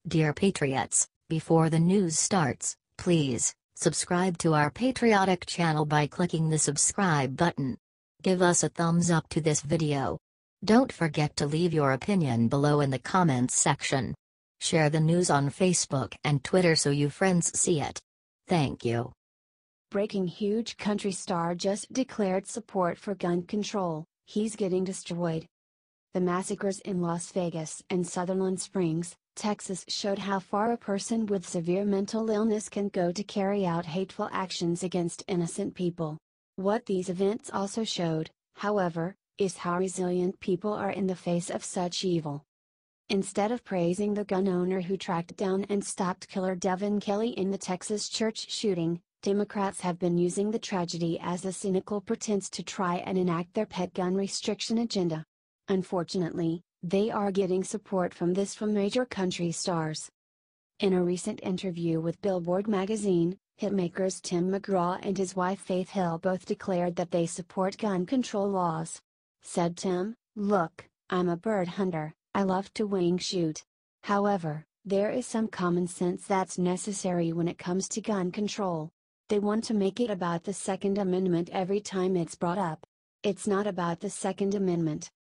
Dear Patriots, before the news starts, please subscribe to our patriotic channel by clicking the subscribe button. Give us a thumbs up to this video. Don't forget to leave your opinion below in the comments section. Share the news on Facebook and Twitter so your friends see it. Thank you. Breaking: huge country star just declared support for gun control, he's getting destroyed. The massacres in Las Vegas and Sutherland Springs, Texas showed how far a person with severe mental illness can go to carry out hateful actions against innocent people. What these events also showed, however, is how resilient people are in the face of such evil. Instead of praising the gun owner who tracked down and stopped killer Devin Kelley in the Texas church shooting, Democrats have been using the tragedy as a cynical pretense to try and enact their pet gun restriction agenda. Unfortunately, they are getting support from major country stars. In a recent interview with Billboard magazine, hitmakers Tim McGraw and his wife Faith Hill both declared that they support gun control laws. Said Tim, "Look, I'm a bird hunter, I love to wing shoot. However, there is some common sense that's necessary when it comes to gun control. They want to make it about the Second Amendment every time it's brought up. It's not about the Second Amendment."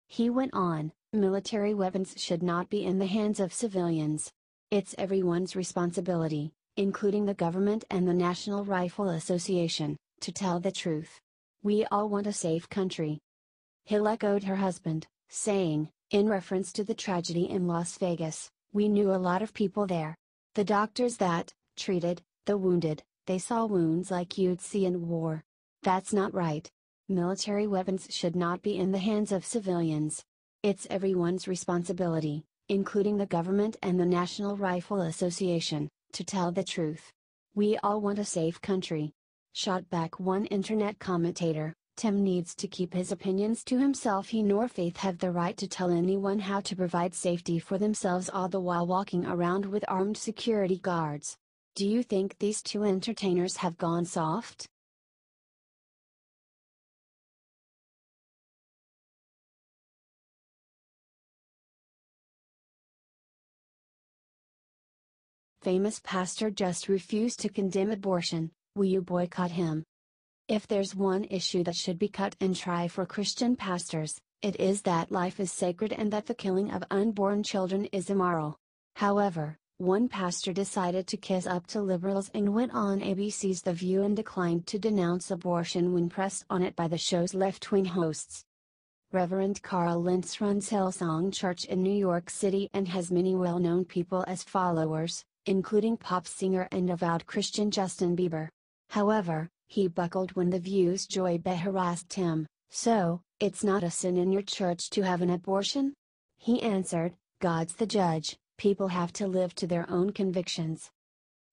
He went on, "Military weapons should not be in the hands of civilians. It's everyone's responsibility, including the government and the National Rifle Association, to tell the truth. We all want a safe country." Hill echoed her husband, saying, in reference to the tragedy in Las Vegas, "We knew a lot of people there. The doctors that treated the wounded, they saw wounds like you'd see in war. That's not right. Military weapons should not be in the hands of civilians. It's everyone's responsibility, including the government and the National Rifle Association, to tell the truth. We all want a safe country." Shot back one internet commentator, "Tim needs to keep his opinions to himself. He nor Faith have the right to tell anyone how to provide safety for themselves, all the while walking around with armed security guards. Do you think these two entertainers have gone soft?" Famous pastor just refused to condemn abortion, will you boycott him? If there's one issue that should be cut and try for Christian pastors, it is that life is sacred and that the killing of unborn children is immoral. However, one pastor decided to kiss up to liberals and went on ABC's The View and declined to denounce abortion when pressed on it by the show's left-wing hosts. Reverend Carl Lentz runs Hillsong Church in New York City and has many well-known people as followers, including pop singer and devout Christian Justin Bieber. However, he buckled when The View's Joy Behar asked him, "So, it's not a sin in your church to have an abortion?" He answered, "God's the judge, people have to live to their own convictions."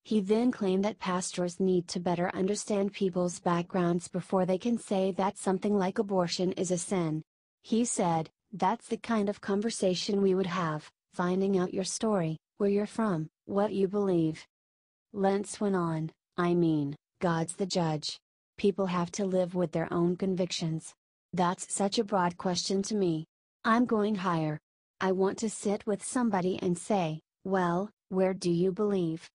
He then claimed that pastors need to better understand people's backgrounds before they can say that something like abortion is a sin. He said, "That's the kind of conversation we would have, finding out your story, where you're from, what you believe." Lentz went on, "I mean, God's the judge. People have to live with their own convictions. That's such a broad question to me. I'm going higher. I want to sit with somebody and say, well, where do you believe?"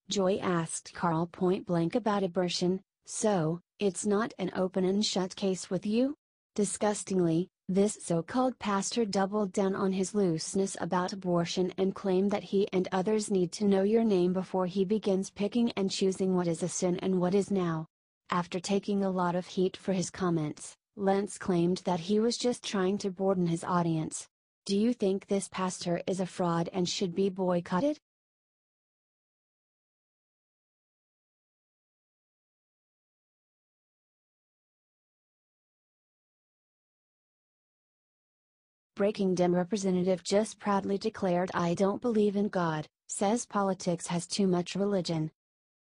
Joy asked Carl point blank about abortion, "So, it's not an open and shut case with you?" Disgustingly, this so-called pastor doubled down on his looseness about abortion and claimed that he and others need to know your name before he begins picking and choosing what is a sin and what is now. After taking a lot of heat for his comments, Lentz claimed that he was just trying to broaden his audience. Do you think this pastor is a fraud and should be boycotted? Breaking: Dem representative just proudly declared, "I don't believe in God," says politics has too much religion.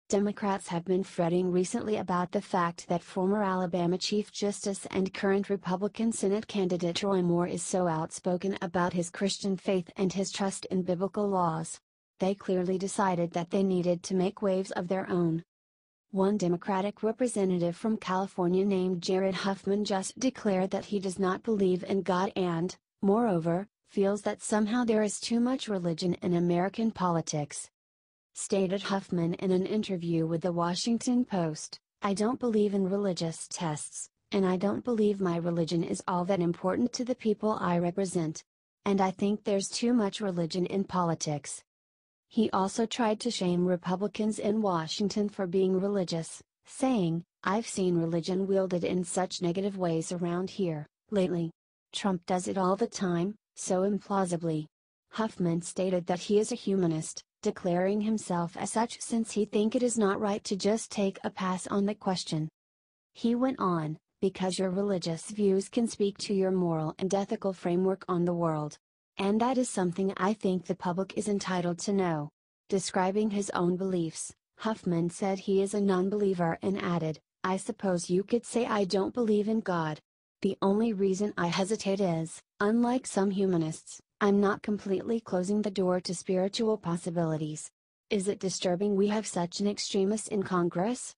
Democrats have been fretting recently about the fact that former Alabama Chief Justice and current Republican Senate candidate Roy Moore is so outspoken about his Christian faith and his trust in biblical laws. They clearly decided that they needed to make waves of their own. One Democratic representative from California named Jared Huffman just declared that he does not believe in God and, moreover, feels that somehow there is too much religion in American politics. Stated Huffman in an interview with the Washington Post, "I don't believe in religious tests, and I don't believe my religion is all that important to the people I represent. And I think there's too much religion in politics." He also tried to shame Republicans in Washington for being religious, saying, "I've seen religion wielded in such negative ways around here, lately. Trump does it all the time, so implausibly." Huffman stated that he is a humanist, declaring himself as such since he thinks it is not right to just take a pass on the question. He went on, "Because your religious views can speak to your moral and ethical framework on the world. And that is something I think the public is entitled to know." Describing his own beliefs, Huffman said he is a non-believer and added, "I suppose you could say I don't believe in God. The only reason I hesitate is, unlike some humanists, I'm not completely closing the door to spiritual possibilities. Is it disturbing we have such an extremist in Congress?"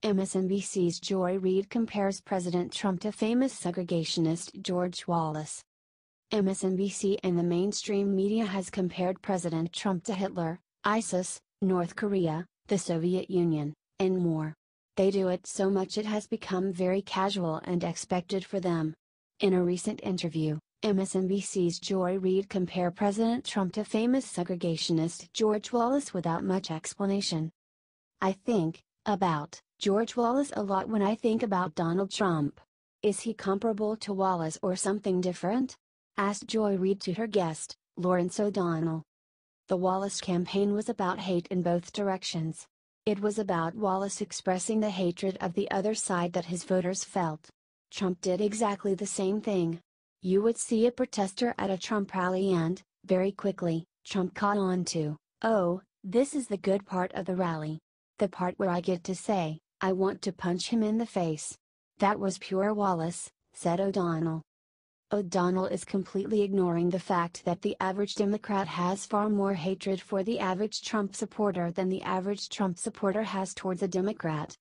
MSNBC's Reid compares President Trump to famous segregationist George Wallace. MSNBC and the mainstream media has compared President Trump to Hitler, ISIS, North Korea, the Soviet Union, and more. They do it so much it has become very casual and expected for them. In a recent interview, MSNBC's Reid compared President Trump to famous segregationist George Wallace without much explanation. "I think about George Wallace a lot when I think about Donald Trump. Is he comparable to Wallace or something different?" asked Reid to her guest, Lawrence O'Donnell. The Wallace campaign was about hate in both directions. It was about Wallace expressing the hatred of the other side that his voters felt. Trump did exactly the same thing. You would see a protester at a Trump rally and, very quickly, Trump caught on to, "Oh, this is the good part of the rally. The part where I get to say, I want to punch him in the face." That was pure Wallace, said O'Donnell. O'Donnell is completely ignoring the fact that the average Democrat has far more hatred for the average Trump supporter than the average Trump supporter has towards a Democrat.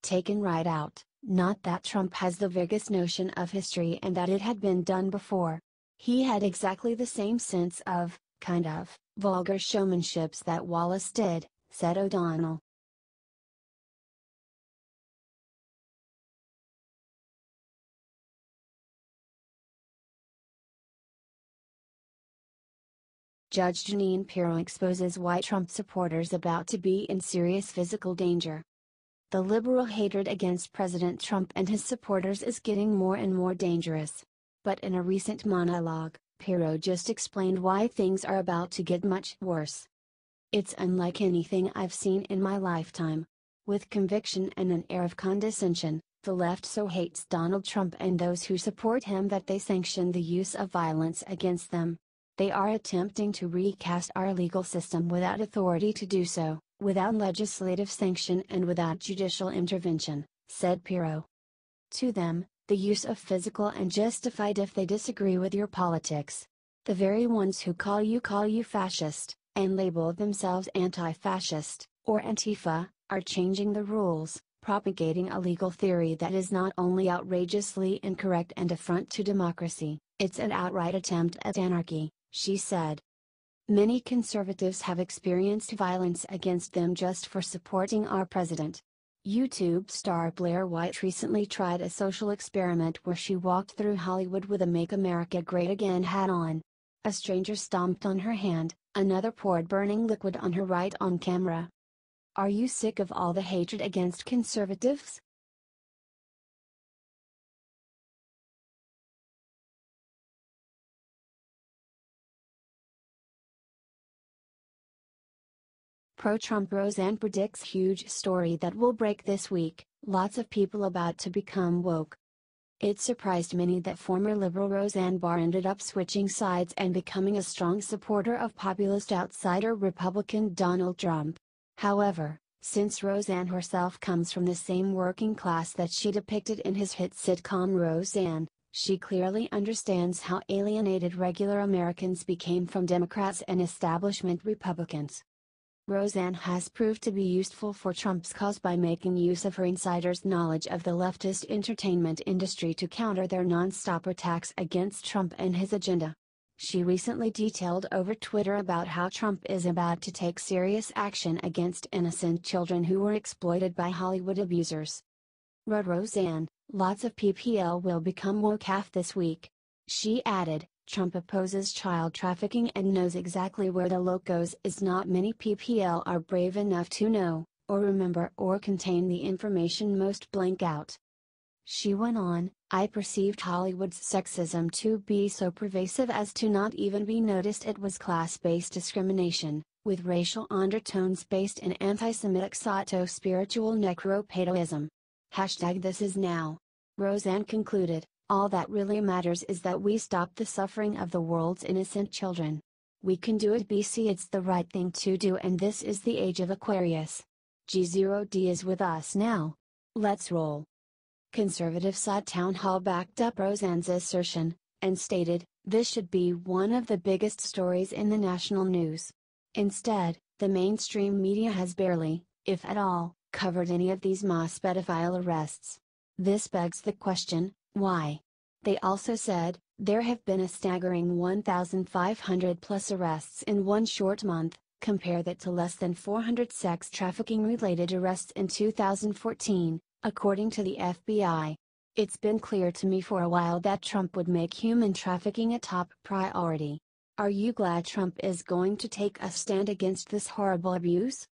Taken right out, not that Trump has the vaguest notion of history and that it had been done before. He had exactly the same sense of, kind of, vulgar showmanships that Wallace did, said O'Donnell. Judge Jeanine Pirro exposes why Trump supporters about to be in serious physical danger. The liberal hatred against President Trump and his supporters is getting more and more dangerous. But in a recent monologue, Pirro just explained why things are about to get much worse. "It's unlike anything I've seen in my lifetime." With conviction and an air of condescension, the left so hates Donald Trump and those who support him that they sanction the use of violence against them. "They are attempting to recast our legal system without authority to do so, without legislative sanction and without judicial intervention," said Pirro. To them, the use of physical and justified if they disagree with your politics. The very ones who call you fascist, and label themselves anti-fascist, or Antifa, are changing the rules, propagating a legal theory that is not only outrageously incorrect and affront to democracy, it's an outright attempt at anarchy, she said. Many conservatives have experienced violence against them just for supporting our president. YouTube star Blair White recently tried a social experiment where she walked through Hollywood with a "Make America Great Again" hat on. A stranger stomped on her hand, another poured burning liquid on her right on camera. Are you sick of all the hatred against conservatives? Pro-Trump Roseanne predicts huge story that will break this week, lots of people about to become woke. It surprised many that former liberal Roseanne Barr ended up switching sides and becoming a strong supporter of populist outsider Republican Donald Trump. However, since Roseanne herself comes from the same working class that she depicted in his hit sitcom Roseanne, she clearly understands how alienated regular Americans became from Democrats and establishment Republicans. Roseanne has proved to be useful for Trump's cause by making use of her insider's knowledge of the leftist entertainment industry to counter their non-stop attacks against Trump and his agenda. She recently detailed over Twitter about how Trump is about to take serious action against innocent children who were exploited by Hollywood abusers. Wrote Roseanne, lots of PPL will become woke half this week. She added, Trump opposes child trafficking and knows exactly where the locos is. Not many PPL are brave enough to know, or remember or contain the information most blank out. She went on, I perceived Hollywood's sexism to be so pervasive as to not even be noticed. It was class-based discrimination, with racial undertones based in anti-Semitic soto-spiritual necropaedoism. #This is now. Roseanne concluded, all that really matters is that we stop the suffering of the world's innocent children. We can do it. BC, it's the right thing to do, and this is the age of Aquarius. G0D is with us now. Let's roll. Conservative side town hall backed up Roseanne's assertion, and stated, this should be one of the biggest stories in the national news. Instead, the mainstream media has barely, if at all, covered any of these mass pedophile arrests. This begs the question, why? They also said, there have been a staggering 1,500 plus arrests in one short month, compare that to less than 400 sex trafficking related arrests in 2014, according to the FBI. It's been clear to me for a while that Trump would make human trafficking a top priority. Are you glad Trump is going to take a stand against this horrible abuse?